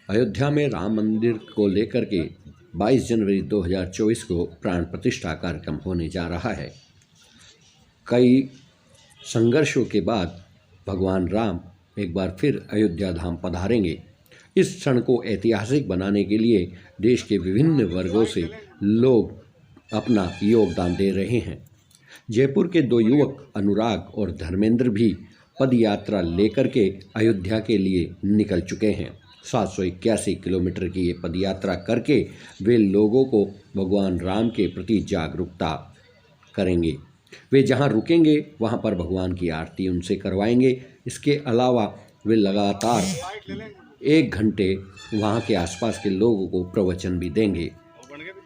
अयोध्या में राम मंदिर को लेकर के 22 जनवरी 2024 को प्राण प्रतिष्ठा कार्यक्रम होने जा रहा है। कई संघर्षों के बाद भगवान राम एक बार फिर अयोध्या धाम पधारेंगे। इस क्षण को ऐतिहासिक बनाने के लिए देश के विभिन्न वर्गों से लोग अपना योगदान दे रहे हैं। जयपुर के दो युवक अनुराग और धर्मेंद्र भी पद यात्रा लेकर के अयोध्या के लिए निकल चुके हैं। 781 किलोमीटर की ये पद यात्रा करके वे लोगों को भगवान राम के प्रति जागरूकता करेंगे। वे जहां रुकेंगे वहां पर भगवान की आरती उनसे करवाएंगे। इसके अलावा वे लगातार 1 घंटे वहां के आसपास के लोगों को प्रवचन भी देंगे।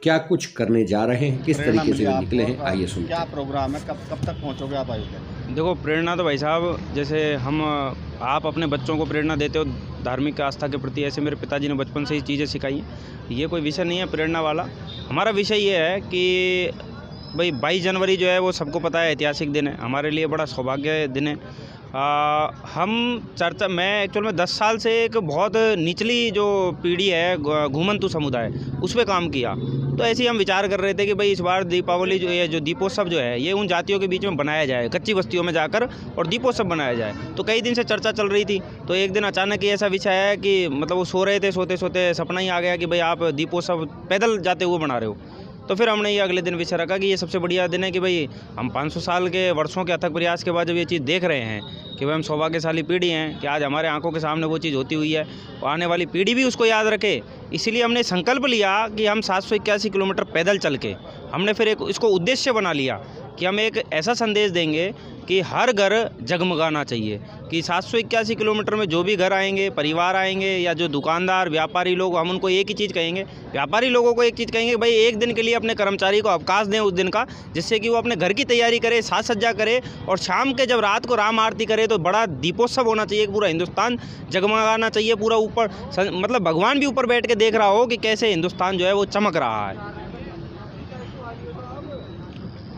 क्या कुछ करने जा रहे हैं, किस तरीके से वे निकले हैं, आइए सुनते हैं। क्या प्रोग्राम है, कब तक पहुंचोगे आप अयोध्या? देखो, प्रेरणा तो भाई साहब, जैसे आप अपने बच्चों को प्रेरणा देते हो धार्मिक आस्था के प्रति, ऐसे मेरे पिताजी ने बचपन से ही चीज़ें सिखाई हैं। ये कोई विषय नहीं है प्रेरणा वाला। हमारा विषय ये है कि भाई 22 जनवरी जो है वो सबको पता है ऐतिहासिक दिन है, हमारे लिए बड़ा सौभाग्य दिन है। मैं एक्चुअल में 10 साल से एक बहुत निचली जो पीढ़ी है घुमंतु समुदाय, उस पर काम किया। तो ऐसे ही हम विचार कर रहे थे कि भाई इस बार दीपावली जो दीपोत्सव जो है ये उन जातियों के बीच में बनाया जाए, कच्ची बस्तियों में जाकर और दीपोत्सव बनाया जाए। तो कई दिन से चर्चा चल रही थी। तो एक दिन अचानक ही ऐसा विषय है कि मतलब वो सो रहे थे, सोते सोते सपना ही आ गया कि भाई आप दीपोत्सव पैदल जाते हुए बना रहे हो। तो फिर हमने ये अगले दिन विषय रखा कि ये सबसे बढ़िया दिन है कि भाई हम 500 साल के वर्षों के अथक प्रयास के बाद जब ये चीज़ देख रहे हैं कि भाई हम सौभाग्यशाली पीढ़ी हैं कि आज हमारे आंखों के सामने वो चीज़ होती हुई है, और आने वाली पीढ़ी भी उसको याद रखे। इसीलिए हमने संकल्प लिया कि हम 781 किलोमीटर पैदल चल के हमने फिर इसको उद्देश्य बना लिया कि हम एक ऐसा संदेश देंगे कि हर घर जगमगाना चाहिए, कि 781 किलोमीटर में जो भी घर आएंगे, परिवार आएंगे या जो दुकानदार व्यापारी लोग, हम उनको एक ही चीज़ कहेंगे। व्यापारी लोगों को एक चीज़ कहेंगे, भाई एक दिन के लिए अपने कर्मचारी को अवकाश दें उस दिन का, जिससे कि वो अपने घर की तैयारी करे, साज सज्जा करे, और शाम के जब रात को राम आरती करे तो बड़ा दीपोत्सव होना चाहिए। पूरा हिंदुस्तान जगमगाना चाहिए, पूरा ऊपर मतलब भगवान भी ऊपर बैठ के देख रहा हो कि कैसे हिंदुस्तान जो है वो चमक रहा है।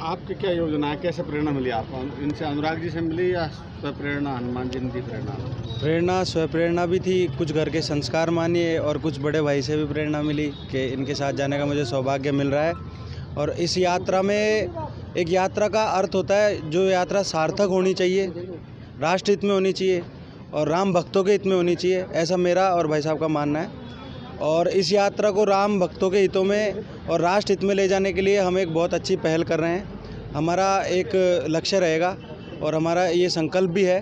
आपकी क्या योजना है, कैसे प्रेरणा मिली आपको? इनसे अनुराग जी से मिली या स्वप्रेरणा हनुमान जी ने दी प्रेरणा? प्रेरणा स्वप्रेरणा भी थी, कुछ घर के संस्कार मानिए, और कुछ बड़े भाई से भी प्रेरणा मिली कि इनके साथ जाने का मुझे सौभाग्य मिल रहा है। और इस यात्रा में एक यात्रा का अर्थ होता है, जो यात्रा सार्थक होनी चाहिए, राष्ट्र हित में होनी चाहिए और राम भक्तों के हित में होनी चाहिए, ऐसा मेरा और भाई साहब का मानना है। और इस यात्रा को राम भक्तों के हितों में और राष्ट्र हित में ले जाने के लिए हम एक बहुत अच्छी पहल कर रहे हैं। हमारा एक लक्ष्य रहेगा और हमारा ये संकल्प भी है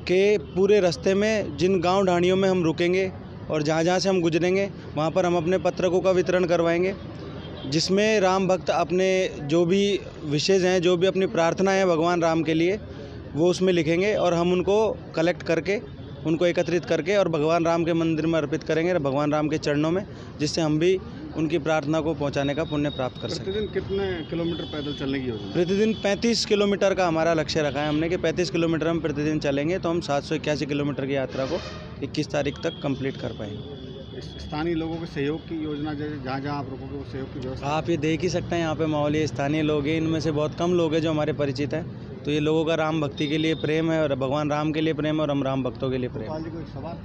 कि पूरे रास्ते में जिन गांव ढाणियों में हम रुकेंगे और जहाँ जहाँ से हम गुजरेंगे वहाँ पर हम अपने पत्रकों का वितरण करवाएंगे, जिसमें राम भक्त अपने जो भी विशेष हैं, जो भी अपनी प्रार्थना है भगवान राम के लिए, वो उसमें लिखेंगे और हम उनको कलेक्ट करके, उनको एकत्रित करके और भगवान राम के मंदिर में अर्पित करेंगे, भगवान राम के चरणों में, जिससे हम भी उनकी प्रार्थना को पहुंचाने का पुण्य प्राप्त कर सकें। प्रतिदिन कितने किलोमीटर पैदल चलने की योजना? प्रतिदिन 35 किलोमीटर का हमारा लक्ष्य रखा है हमने कि 35 किलोमीटर हम प्रतिदिन चलेंगे, तो हम 781 किलोमीटर की यात्रा को 21 तारीख तक कंप्लीट कर पाएंगे। स्थानीय लोगों के सहयोग की योजना, जैसे जहाँ जहाँ आप रुकोगे वो सहयोग की व्यवस्था आप ये देख ही सकते हैं, यहाँ पे माहौल ये स्थानीय लोग हैं, इनमें से बहुत कम लोग हैं जो हमारे परिचित हैं। तो ये लोगों का राम भक्ति के लिए प्रेम है और भगवान राम के लिए प्रेम है और हम राम भक्तों के लिए प्रेम है। कोई सवाल?